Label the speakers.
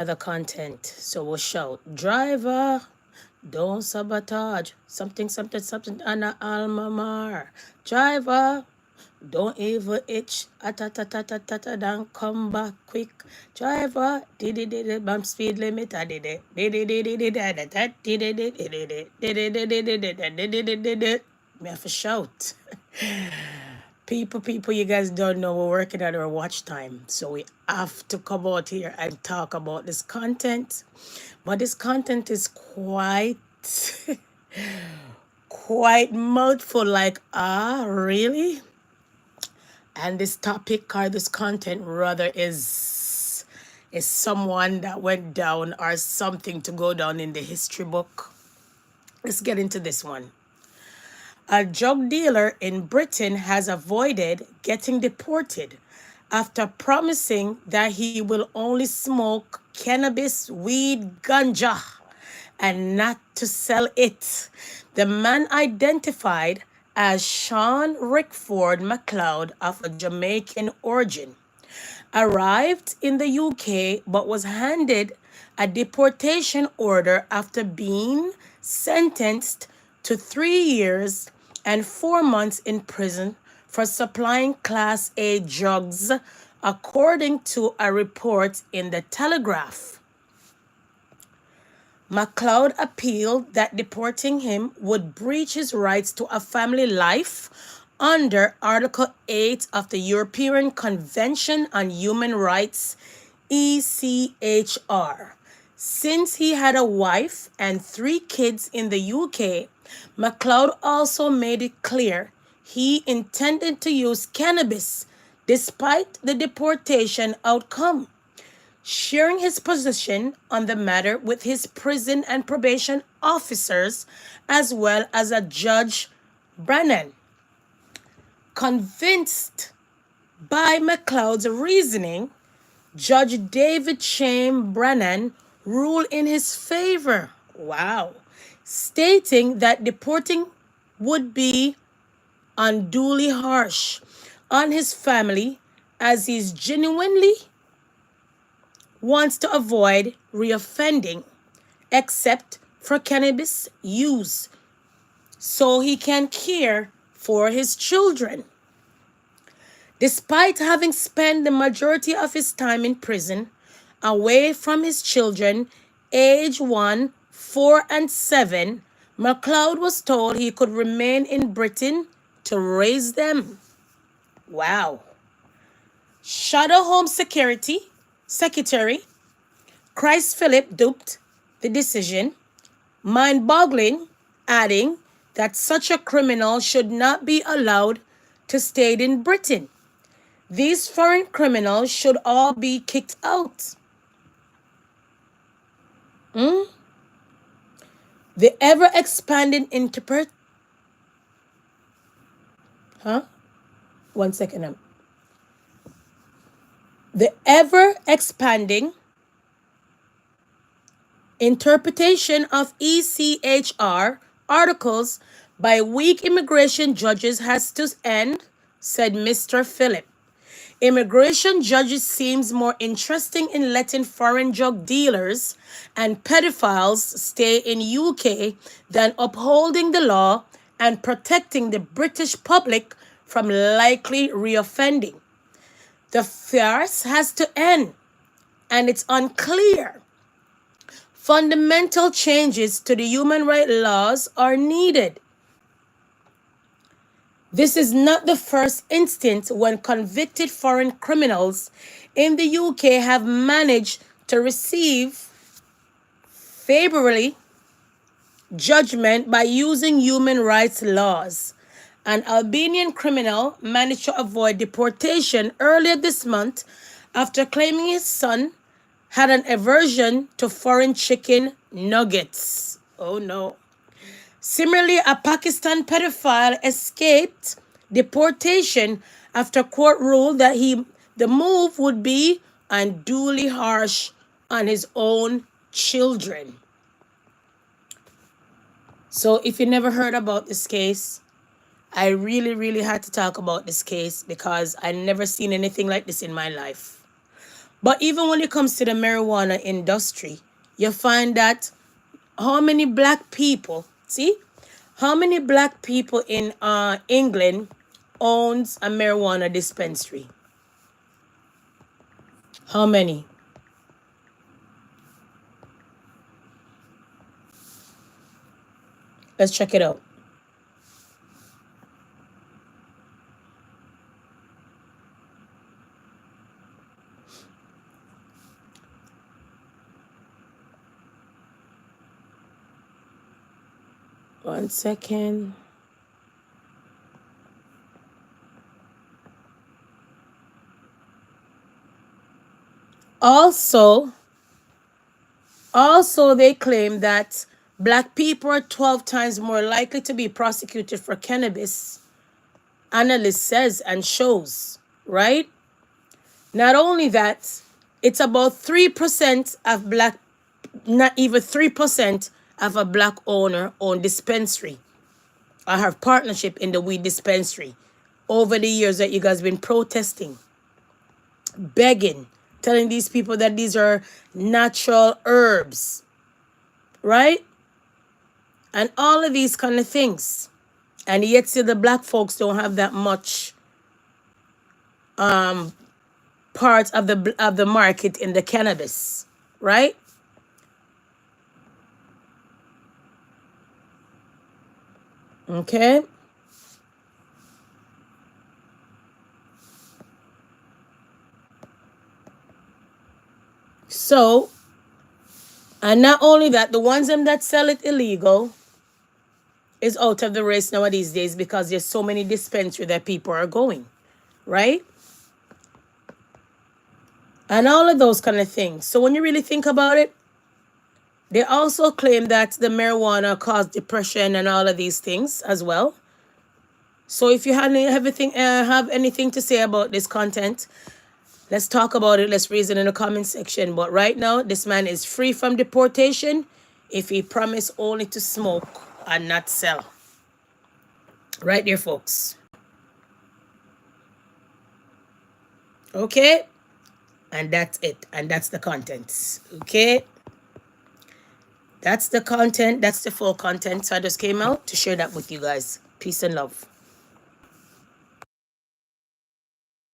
Speaker 1: other content. So we'll shout, driver, don't sabotage. Something, something, something, Anna Almamar. Driver, don't even itch. Atatatata, don't come back quick. Driver, did bump speed limit. I did it. Did it. Me have to shout. People, you guys don't know we're working at our watch time. So we have to come out here and talk about this content. But this content is quite, quite mouthful. Like, really? And this topic or this content rather is someone that went down or something to go down in the history book. Let's get into this one. A drug dealer in Britain has avoided getting deported after promising that he will only smoke cannabis, weed, ganja, and not to sell it. The man, identified as Shawn Rickford MacLeod of a Jamaican origin, arrived in the UK but was handed a deportation order after being sentenced to 3 years and 4 months in prison for supplying Class A drugs, according to a report in the Telegraph. MacLeod appealed that deporting him would breach his rights to a family life under Article 8 of the European Convention on Human Rights, ECHR. Since he had a wife and 3 kids in the UK, MacLeod also made it clear he intended to use cannabis despite the deportation outcome. Sharing his position on the matter with his prison and probation officers, as well as a Judge Brennan. Convinced by MacLeod's reasoning, Judge David Shane Brennan ruled in his favor. Wow. Stating that deporting would be unduly harsh on his family, as he genuinely wants to avoid reoffending, except for cannabis use, so he can care for his children. Despite having spent the majority of his time in prison, away from his children, age 1, 4, and 7, MacLeod was told he could remain in Britain to raise them. Wow. Shadow Home Secretary Chris Philip duped the decision, mind-boggling, adding that such a criminal should not be allowed to stay in Britain. These foreign criminals should all be kicked out. The ever-expanding One second. The ever-expanding interpretation of ECHR articles by weak immigration judges has to end, said Mr. Phillip. Immigration judges seems more interested in letting foreign drug dealers and pedophiles stay in UK than upholding the law and protecting the British public from likely reoffending. The farce has to end, and it's unclear. Fundamental changes to the human rights laws are needed. This is not the first instance when convicted foreign criminals in the UK have managed to receive favorably judgment by using human rights laws. An Albanian criminal managed to avoid deportation earlier this month after claiming his son had an aversion to foreign chicken nuggets. Oh no. Similarly, a Pakistan pedophile escaped deportation after court ruled that the move would be unduly harsh on his own children. So if you never heard about this case, I really had to talk about this case because I never seen anything like this in my life. But even when it comes to the marijuana industry, you find that how many black people, see, how many black people in England owns a marijuana dispensary? How many? Let's check it out. One second. Also, they claim that black people are 12 times more likely to be prosecuted for cannabis, analyst says and shows, right? Not only that, it's about 3% of black, not even 3% of a black owner own dispensary. I have partnership in the weed dispensary over the years that you guys been protesting, begging, telling these people that these are natural herbs, right? And all of these kind of things. And yet still the black folks don't have that much part of the market in the cannabis, right? Okay. So, and not only that, the ones them that sell it illegal is out of the race now these days because there's so many dispensaries that people are going, right? And all of those kind of things. So when you really think about it, they also claim that the marijuana caused depression and all of these things as well. So if you have anything to say about this content, let's talk about it. Let's raise it in the comment section. But right now, this man is free from deportation if he promised only to smoke and not sell. Right there, folks. Okay? And that's it. And that's the content. Okay? That's the content. That's the full content. So I just came out to share that with you guys. Peace and love.